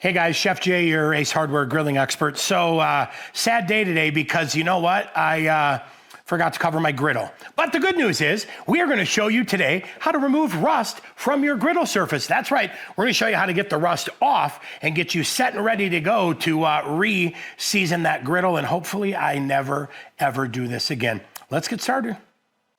Hey guys, Chef Jay, your Ace Hardware grilling expert. So sad day today because you know what? I forgot to cover my griddle. But the good news is we are going to show you today how to remove rust from your griddle surface. That's right. We're going to show you how to get the rust off and get you set and ready to go to re-season that griddle. And hopefully I never, ever do this again. Let's get started.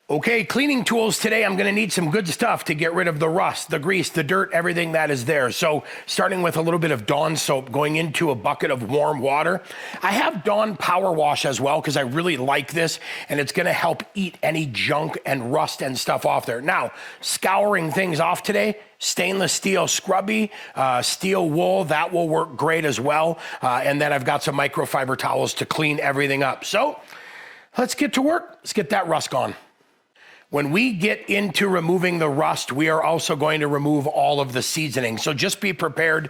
Okay, cleaning tools today. I'm gonna need some good stuff to get rid of the rust, the grease, the dirt, everything that is there. So starting with a little bit of Dawn soap going into a bucket of warm water. I have Dawn Power Wash as well because I really like this and it's gonna help eat any junk and rust and stuff off there. Now, scouring things off today, stainless steel scrubby, steel wool, that will work great as well. And then I've got some microfiber towels to clean everything up. So let's get to work. Let's get that rust gone. When we get into removing the rust, we are also going to remove all of the seasoning. So just be prepared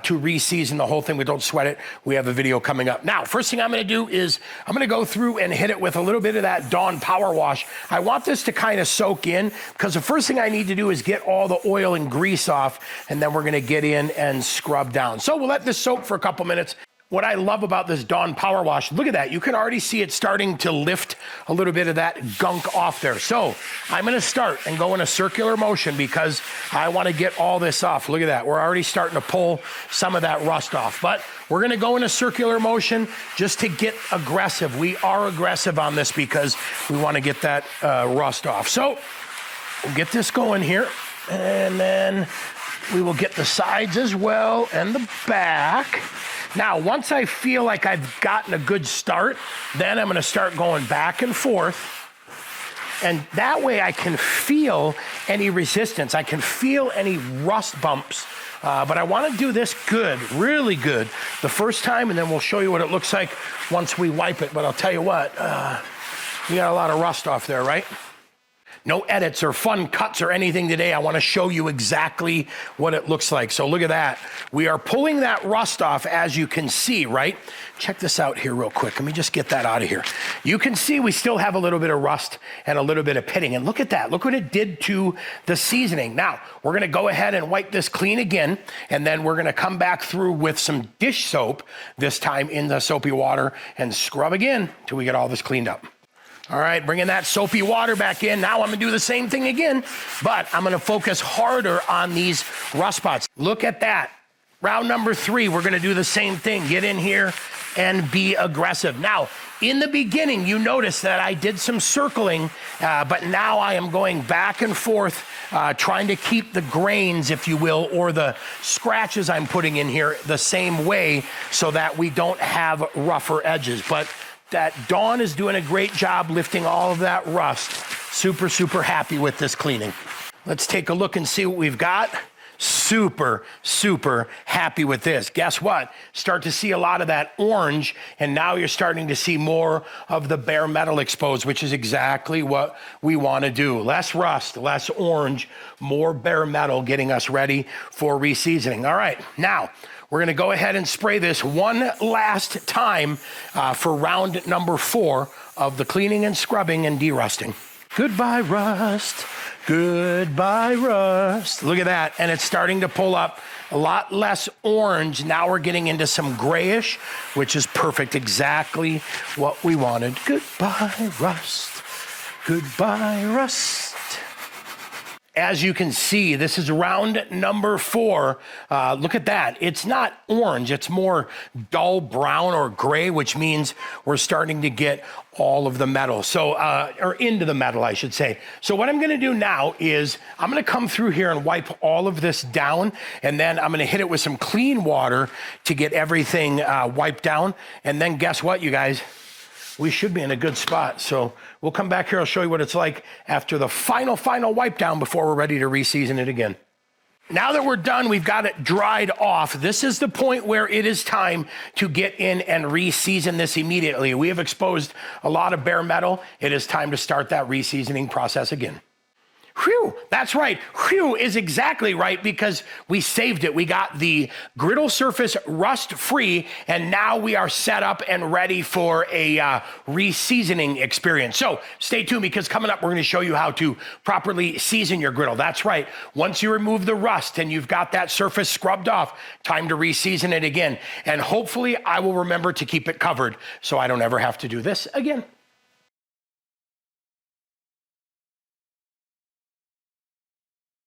to re-season the whole thing, but don't sweat it. We have a video coming up. Now, first thing I'm gonna do is I'm gonna go through and hit it with a little bit of that Dawn Power Wash. I want this to kind of soak in because the first thing I need to do is get all the oil and grease off, and then we're gonna get in and scrub down. So we'll let this soak for a couple minutes. What I love about this Dawn Power Wash, look at that. You can already see it starting to lift a little bit of that gunk off there. So I'm gonna start and go in a circular motion because I wanna get all this off. Look at that. We're already starting to pull some of that rust off. But we're gonna go in a circular motion just to get aggressive. We are aggressive on this because we wanna get that rust off. So we'll get this going here, and then we will get the sides as well and the back. Now, once I feel like I've gotten a good start, then I'm gonna start going back and forth. And that way I can feel any resistance. I can feel any rust bumps. But I wanna do this good, really good, the first time, and then we'll show you what it looks like once we wipe it. But I'll tell you what, we got a lot of rust off there, right? No edits or fun cuts or anything today. I wanna show you exactly what it looks like. So look at that. We are pulling that rust off, as you can see, right? Check this out here real quick. Let me just get that out of here. You can see we still have a little bit of rust and a little bit of pitting. And look at that. Look what it did to the seasoning. Now, we're gonna go ahead and wipe this clean again, and then we're gonna come back through with some dish soap, this time in the soapy water, and scrub again till we get all this cleaned up. All right, bringing that soapy water back in. Now I'm gonna do the same thing again, but I'm gonna focus harder on these rust spots. Look at that. Round number 3, we're gonna do the same thing. Get in here and be aggressive. Now, in the beginning, you notice that I did some circling, but now I am going back and forth, trying to keep the grains, if you will, or the scratches I'm putting in here the same way so that we don't have rougher edges. But that Dawn is doing a great job lifting all of that rust. Super, super happy with this cleaning. Let's take a look and see what we've got. Super, super happy with this. Guess what? Start to see a lot of that orange, and now you're starting to see more of the bare metal exposed, which is exactly what we want to do. Less rust, less orange, more bare metal, getting us ready for re-seasoning. All right, now, we're gonna go ahead and spray this one last time for round number 4 of the cleaning and scrubbing and de-rusting. Goodbye, rust. Goodbye, rust. Look at that, and it's starting to pull up a lot less orange. Now we're getting into some grayish, which is perfect, exactly what we wanted. Goodbye, rust. Goodbye, rust. As you can see, this is round number 4. Look at that. It's not orange, it's more dull brown or gray, which means we're starting to get all of the metal. So, or into the metal, I should say. So what I'm gonna do now is I'm gonna come through here and wipe all of this down, and then I'm gonna hit it with some clean water to get everything wiped down. And then guess what, you guys? We should be in a good spot. So we'll come back here. I'll show you what it's like after the final wipe down before we're ready to re-season it again. Now that we're done, we've got it dried off. This is the point where it is time to get in and re-season this immediately. We have exposed a lot of bare metal. It is time to start that re-seasoning process again. Whew, that's right. Whew is exactly right because we saved it. We got the griddle surface rust-free, and now we are set up and ready for a reseasoning experience. So stay tuned because coming up, we're going to show you how to properly season your griddle. That's right. Once you remove the rust and you've got that surface scrubbed off, time to reseason it again. And hopefully I will remember to keep it covered so I don't ever have to do this again.